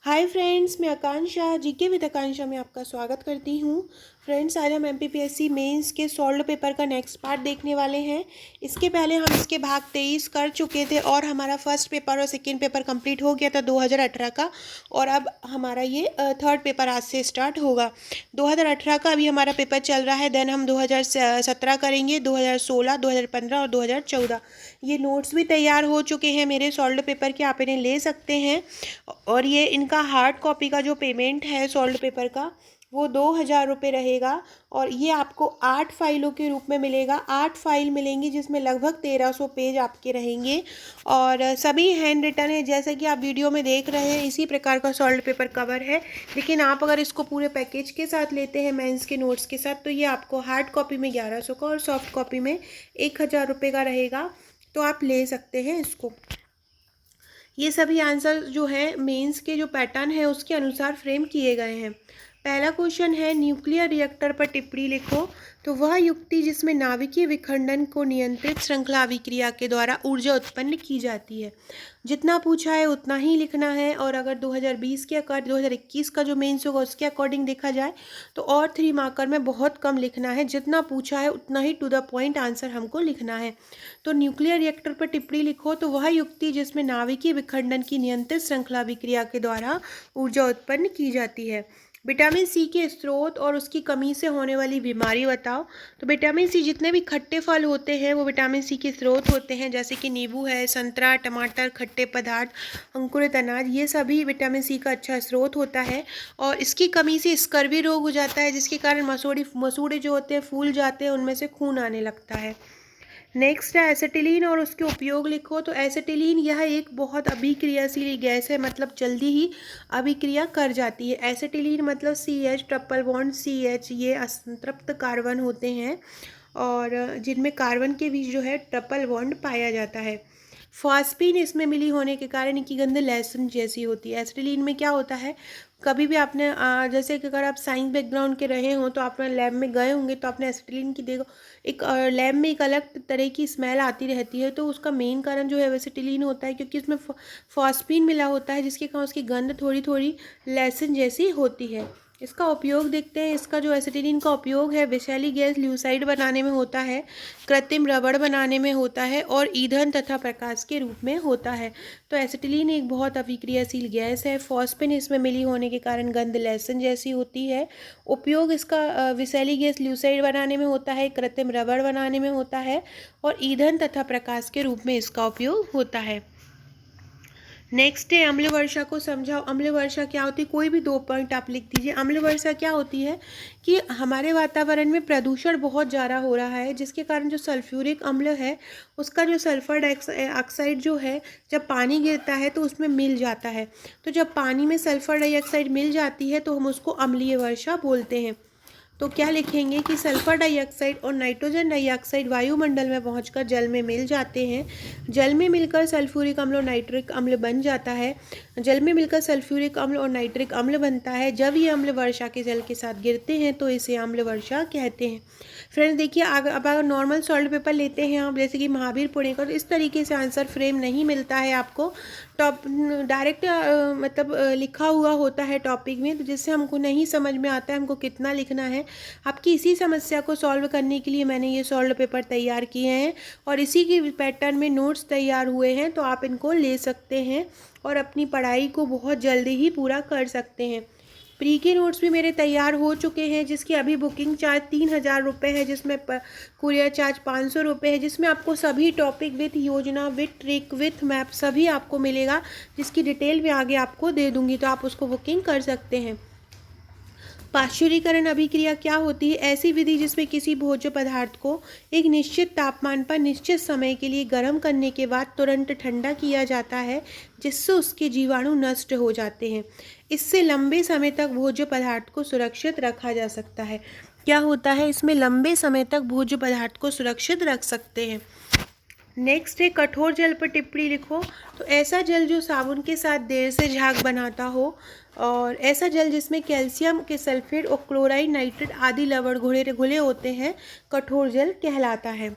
Hi friends, मैं आकांक्षा GK with आकांक्षा में आपका स्वागत करती हूँ। फ्रेंड्स, आज हम एमपीपीएससी मेंस के सॉल्व्ड पेपर का नेक्स्ट पार्ट देखने वाले हैं। इसके पहले हम इसके भाग 23 कर चुके थे और हमारा फर्स्ट पेपर और सेकंड पेपर कंप्लीट हो गया था 2018 का। और अब हमारा ये थर्ड पेपर आज से स्टार्ट होगा। 2018 का अभी हमारा पेपर चल रहा है। देन हम 2017 करेंगे, 2016, 2015 और 2014। ये नोट्स भी तैयार हो चुके हैं मेरे सॉल्व्ड पेपर के, आप इन्हें ले सकते हैं। और ये इनका हार्ड कॉपी का जो पेमेंट है सॉल्व्ड पेपर का, वो 2,000 रुपये रहेगा। और ये आपको 8 फाइलों के रूप में मिलेगा। 8 फाइल मिलेंगी जिसमें लगभग 1300 पेज आपके रहेंगे और सभी हैंड रिटन है। जैसे कि आप वीडियो में देख रहे हैं, इसी प्रकार का सॉल्व्ड पेपर कवर है। लेकिन आप अगर इसको पूरे पैकेज के साथ लेते हैं मेंस के नोट्स के साथ, तो ये आपको हार्ड कॉपी में 1100 का और सॉफ्ट कॉपी में 1,000 रुपये का रहेगा। तो आप ले सकते हैं इसको। ये सभी आंसर जो है मेंस के जो पैटर्न है उसके अनुसार फ्रेम किए गए हैं। पहला क्वेश्चन है, न्यूक्लियर रिएक्टर पर टिप्पणी लिखो। तो वह युक्ति जिसमें नाभिकीय विखंडन को नियंत्रित श्रृंखला अभिक्रिया के द्वारा ऊर्जा उत्पन्न की जाती है। जितना पूछा है उतना ही लिखना है। और अगर 2020 के अकॉर्डिंग 2021 का जो मेंस होगा उसके अकॉर्डिंग देखा जाए तो और 3 मार्कर में बहुत कम लिखना है। जितना पूछा है उतना ही टू द पॉइंट आंसर हमको लिखना है। तो न्यूक्लियर रिएक्टर पर टिप्पणी लिखो। तो वह युक्ति जिसमें नाभिकीय विखंडन की नियंत्रित श्रृंखला अभिक्रिया के द्वारा ऊर्जा उत्पन्न की जाती है। विटामिन सी के स्रोत और उसकी कमी से होने वाली बीमारी बताओ। तो विटामिन सी, जितने भी खट्टे फल होते हैं वो विटामिन सी के स्रोत होते हैं। जैसे कि नींबू है, संतरा, टमाटर, खट्टे पदार्थ, अंकुरित अनाज, ये सभी विटामिन सी का अच्छा स्रोत होता है। और इसकी कमी से स्कर्वी रोग हो जाता है, जिसके कारण मसूड़े जो होते हैं फूल जाते हैं, उनमें से खून आने लगता है। नेक्स्ट है एसिटिलीन और उसके उपयोग लिखो। तो एसिटिलीन यह एक बहुत अभिक्रियाशील गैस है, मतलब जल्दी ही अभिक्रिया कर जाती है। एसिटिलीन मतलब CH ट्रिपल बॉन्ड CH, ये असंतृप्त कार्बन होते हैं और जिनमें कार्बन के बीच जो है ट्रिपल बॉन्ड पाया जाता है। फॉस्फीन इसमें मिली होने के कारण इनकी गंध लहसुन जैसी होती है। एसिटिलीन में क्या होता है, कभी भी आपने जैसे कि अगर आप साइंस बैकग्राउंड के रहे हों तो आपने लैब में गए होंगे तो आपने एसिटिलीन की देखो, एक लैब में एक अलग तरह की स्मेल आती रहती है। तो उसका मेन कारण जो है एसिटिलीन होता है, क्योंकि उसमें फॉस्फीन मिला होता है, जिसके कारण उसकी गंध थोड़ी थोड़ी लहसुन जैसी होती है। इसका उपयोग देखते हैं। इसका जो एसिटिलीन का उपयोग है विषैली गैस ल्यूसाइड बनाने में होता है, कृत्रिम रबड़ बनाने में होता है और ईंधन तथा प्रकाश के रूप में होता है। तो एसिटिलीन एक बहुत अभिक्रियाशील गैस है। फॉस्फिन इसमें मिली होने के कारण गंध लहसुन जैसी होती है। उपयोग इसका विषैली गैस ल्यूसाइड बनाने में होता है, कृत्रिम रबड़ बनाने में होता है और ईंधन तथा प्रकाश के रूप में इसका उपयोग होता है। नेक्स्ट है अम्ल वर्षा को समझाओ। अम्ल वर्षा क्या होती है, कोई भी 2 पॉइंट आप लिख दीजिए। अम्ल वर्षा क्या होती है कि हमारे वातावरण में प्रदूषण बहुत ज़्यादा हो रहा है, जिसके कारण जो सल्फ्यूरिक अम्ल है उसका जो सल्फर डाइऑक्साइड जो है, जब पानी गिरता है तो उसमें मिल जाता है। तो जब पानी में सल्फर डाइऑक्साइड मिल जाती है तो हम उसको अम्लीय वर्षा बोलते हैं। तो क्या लिखेंगे कि सल्फर डाइऑक्साइड और नाइट्रोजन डाइऑक्साइड वायुमंडल में पहुंचकर जल में मिल जाते हैं। जल में मिलकर सल्फ्यूरिक अम्ल और नाइट्रिक अम्ल बन जाता है। जल में मिलकर सल्फ्यूरिक अम्ल और नाइट्रिक अम्ल बनता है। जब ये अम्ल वर्षा के जल के साथ गिरते हैं तो इसे अम्ल वर्षा कहते हैं। फ्रेंड्स देखिए, अब अगर नॉर्मल सॉल्व्ड पेपर लेते हैं आप, जैसे कि महावीर पुणे का, तो इस तरीके से आंसर फ्रेम नहीं मिलता है आपको। टॉप डायरेक्ट मतलब लिखा हुआ होता है टॉपिक में, तो जिससे हमको नहीं समझ में आता है हमको कितना लिखना है। आपकी इसी समस्या को सॉल्व करने के लिए मैंने ये सॉल्व्ड पेपर तैयार किए हैं और इसी के पैटर्न में नोट्स तैयार हुए हैं। तो आप इनको ले सकते हैं और अपनी पढ़ाई को बहुत जल्दी ही पूरा कर सकते हैं। प्री के नोट्स भी मेरे तैयार हो चुके हैं, जिसकी अभी बुकिंग चार्ज 3,000 रुपये है, जिसमें कुरियर चार्ज 500 रुपये है, जिसमें आपको सभी टॉपिक विथ योजना, विथ ट्रिक, विथ मैप सभी आपको मिलेगा, जिसकी डिटेल मैं आगे आपको दे दूंगी। तो आप उसको बुकिंग कर सकते हैं। पाश्चुरीकरण अभिक्रिया क्या होती है, ऐसी विधि जिसमें किसी भोज्य पदार्थ को एक निश्चित तापमान पर निश्चित समय के लिए गर्म करने के बाद तुरंत ठंडा किया जाता है, जिससे उसके जीवाणु नष्ट हो जाते हैं। इससे लंबे समय तक भोज्य पदार्थ को सुरक्षित रखा जा सकता है। क्या होता है, इसमें लंबे समय तक भोज्य पदार्थ को सुरक्षित रख सकते हैं। नेक्स्ट है कठोर जल पर टिप्पणी लिखो। तो ऐसा जल जो साबुन के साथ देर से झाग बनाता हो, और ऐसा जल जिसमें कैल्शियम के सल्फेट और क्लोराइड, नाइट्रेट आदि लवण घुले होते हैं, कठोर जल कहलाता है।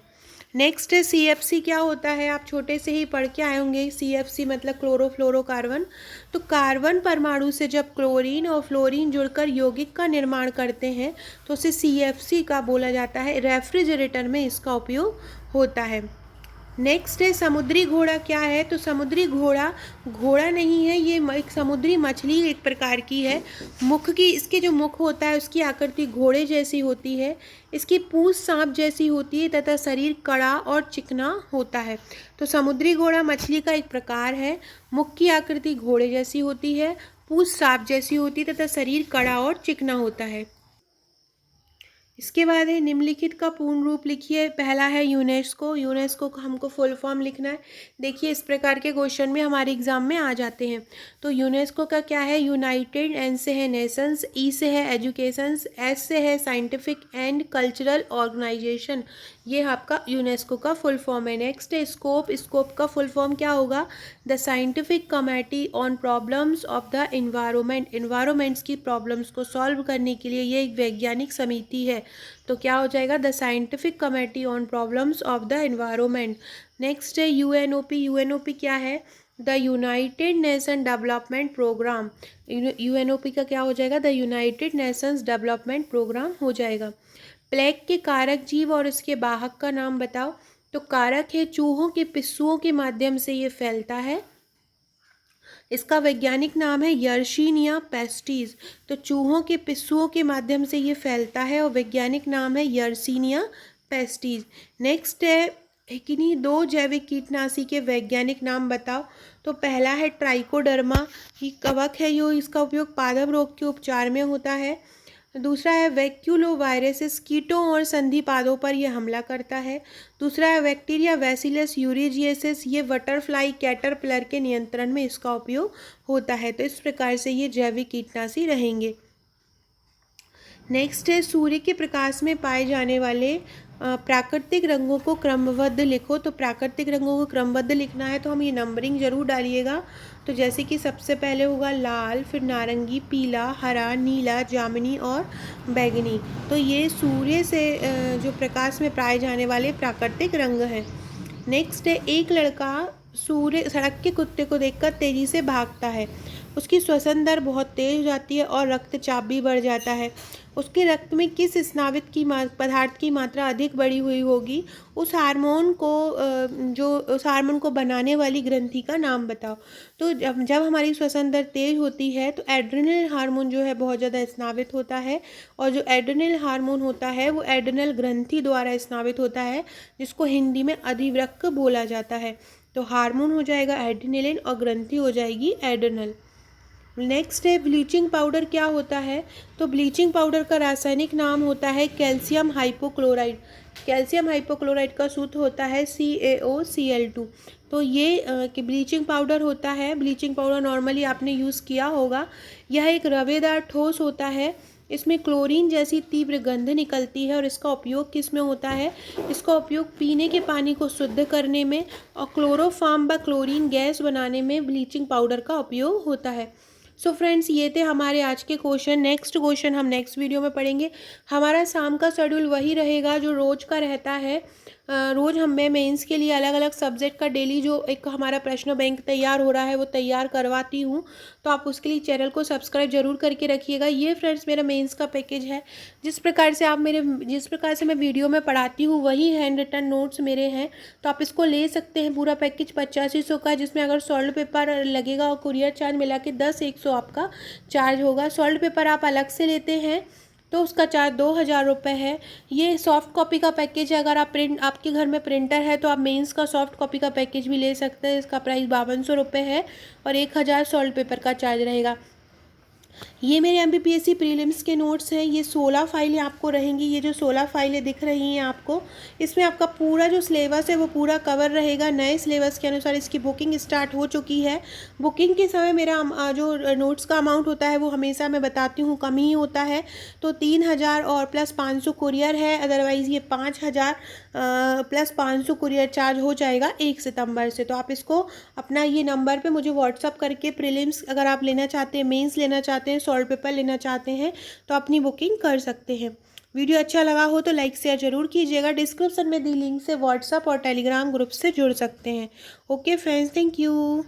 नेक्स्ट है CFC क्या होता है, आप छोटे से ही पढ़ के आए होंगे। CFC मतलब क्लोरोफ्लोरोकार्बन। तो कार्बन परमाणु से जब क्लोरीन और फ्लोरीन जुड़कर यौगिक का निर्माण करते हैं तो उसे CFC का बोला जाता है। रेफ्रिजरेटर में इसका उपयोग होता है। नेक्स्ट है समुद्री घोड़ा क्या है, तो समुद्री घोड़ा घोड़ा नहीं है, ये एक समुद्री मछली एक प्रकार की है। मुख की, इसके जो मुख होता है उसकी आकृति घोड़े जैसी होती है। इसकी पूंछ सांप जैसी होती है तथा शरीर कड़ा और चिकना होता है। तो समुद्री घोड़ा मछली का एक प्रकार है। मुख की आकृति घोड़े जैसी होती है, पूंछ सांप जैसी होती है तथा शरीर कड़ा और चिकना होता है। इसके बाद है निम्नलिखित का पूर्ण रूप लिखिए। पहला है यूनेस्को। यूनेस्को का हमको फुल फॉर्म लिखना है। देखिए इस प्रकार के क्वेश्चन में हमारे एग्जाम में आ जाते हैं। तो यूनेस्को का क्या है, यूनाइटेड, एन से है नेशंस, ई से है एजुकेशंस, एस से है साइंटिफिक एंड कल्चरल ऑर्गेनाइजेशन। ये आपका यूनेस्को का फुल फॉर्म है। नेक्स्ट है स्कोप। स्कोप का फुल फॉर्म क्या होगा, the scientific committee on problems of the environment. Environments की प्रॉब्लम्स को सॉल्व करने के लिए ये एक वैज्ञानिक समिति है। तो क्या हो जाएगा, the scientific committee on problems of the environment. Next है UNOP। UNOP क्या है, the united nation development programme. UNOP का क्या हो जाएगा, the united nations development programme हो जाएगा। प्लेग के कारक जीव और इसके वाहक का नाम बताओ। तो कारक है चूहों के पिस्सुओं के माध्यम से ये फैलता है। इसका वैज्ञानिक नाम है यर्शीनिया पेस्टिस। तो चूहों के पिस्सुओं के माध्यम से ये फैलता है और वैज्ञानिक नाम है यर्सीनिया पेस्टिस। नेक्स्ट है किन्हीं 2 जैविक कीटनाशी के वैज्ञानिक नाम बताओ। तो पहला है ट्राइकोडर्मा, ये कवक है, यो इसका उपयोग पादप रोग के उपचार में होता है। दूसरा है वैक्यूलोवायरस, कीटों और संधिपादों पर यह हमला करता है। दूसरा है बैक्टीरिया बैसिलस यूरिजिएसिस, ये बटरफ्लाई कैटरपिलर के नियंत्रण में इसका उपयोग होता है। तो इस प्रकार से ये जैविक कीटनाशी रहेंगे। नेक्स्ट है सूर्य के प्रकाश में पाए जाने वाले प्राकृतिक रंगों को क्रमबद्ध लिखो। तो प्राकृतिक रंगों को क्रमबद्ध लिखना है तो हम ये नंबरिंग जरूर डालिएगा। तो जैसे कि सबसे पहले होगा लाल, फिर नारंगी, पीला, हरा, नीला, जामुनी और बैंगनी। तो ये सूर्य से जो प्रकाश में पाए जाने वाले प्राकृतिक रंग हैं। नेक्स्ट है एक लड़का सूर्य सड़क के कुत्ते को देखकर तेजी से भागता है। उसकी श्वसन दर बहुत तेज हो जाती है और रक्तचाप भी बढ़ जाता है। उसके रक्त में किस स्नावित की पदार्थ की मात्रा अधिक बढ़ी हुई होगी, उस हार्मोन को बनाने वाली ग्रंथि का नाम बताओ। तो जब हमारी श्वसन दर तेज होती है तो एड्रेनल हार्मोन जो है बहुत ज़्यादा स्नावित होता है। और जो एड्रेनल हार्मोन होता है वो एड्रेनल ग्रंथि द्वारा स्नावित होता है, जिसको हिंदी में अधिवृक्क बोला जाता है। तो हार्मोन हो जाएगा एड्रेनलिन और ग्रंथि हो जाएगी एड्रेनल। नेक्स्ट है ब्लीचिंग पाउडर क्या होता है। तो ब्लीचिंग पाउडर का रासायनिक नाम होता है कैल्शियम हाइपोक्लोराइड। कैल्शियम हाइपोक्लोराइड का सूत्र होता है CaOCl2। तो ये कि ब्लीचिंग पाउडर होता है। ब्लीचिंग पाउडर नॉर्मली आपने यूज़ किया होगा। यह एक रवेदार ठोस होता है। इसमें क्लोरीन जैसी तीव्र गंध निकलती है और इसका उपयोग किस में होता है, इसका उपयोग पीने के पानी को शुद्ध करने में और क्लोरोफॉर्म व क्लोरीन गैस बनाने में ब्लीचिंग पाउडर का उपयोग होता है। सो फ्रेंड्स ये थे हमारे आज के क्वेश्चन। नेक्स्ट क्वेश्चन हम नेक्स्ट वीडियो में पढ़ेंगे। हमारा शाम का शेड्यूल वही रहेगा जो रोज़ का रहता है। रोज़ मैं मेंस के लिए अलग अलग सब्जेक्ट का डेली जो एक हमारा प्रश्न बैंक तैयार हो रहा है वो तैयार करवाती हूँ। तो आप उसके लिए चैनल को सब्सक्राइब जरूर करके रखिएगा। ये फ्रेंड्स मेरा मेंस का पैकेज है। जिस प्रकार से मैं वीडियो में पढ़ाती हूँ वही हैंड रिटन नोट्स मेरे हैं। तो आप इसको ले सकते हैं। पूरा पैकेज 8500 का है, जिसमें अगर सॉल्ड पेपर लगेगा और कुरियर चार्ज मिला के 10-100 आपका चार्ज होगा। सॉल्ड पेपर आप अलग से लेते हैं तो उसका चार्ज 2000 रुपये है। ये सॉफ्ट कॉपी का पैकेज है। अगर आपके घर में प्रिंटर है तो आप मेंस का सॉफ्ट कॉपी का पैकेज भी ले सकते हैं। इसका प्राइस 5200 रुपये है और 1000 सॉल्ट पेपर का चार्ज रहेगा। ये मेरे MPPSC प्रीलिम्स के नोट्स हैं। ये 16 फाइलें आपको रहेंगी। ये जो 16 फाइलें दिख रही हैं आपको, इसमें आपका पूरा जो सिलेबस है वो पूरा कवर रहेगा। नए सिलेबस के अनुसार इसकी बुकिंग स्टार्ट हो चुकी है। बुकिंग के समय मेरा जो नोट्स का अमाउंट होता है वो हमेशा मैं बताती हूँ कम ही होता है। तो 3000 और प्लस 500 कुरियर है। अदरवाइज़ ये 5000 प्लस 500 कुरियर चार्ज हो जाएगा 1 सितंबर से। तो आप इसको अपना ये नंबर पे मुझे व्हाट्सअप करके प्रीलिम्स अगर आप लेना चाहते हैं, मेंस लेना चाहते हैं, सॉल्ट पेपर लेना चाहते हैं तो अपनी बुकिंग कर सकते हैं। वीडियो अच्छा लगा हो तो लाइक शेयर जरूर कीजिएगा। डिस्क्रिप्शन में दी लिंक से व्हाट्सअप और टेलीग्राम ग्रुप से जुड़ सकते हैं। Okay friends, thank you.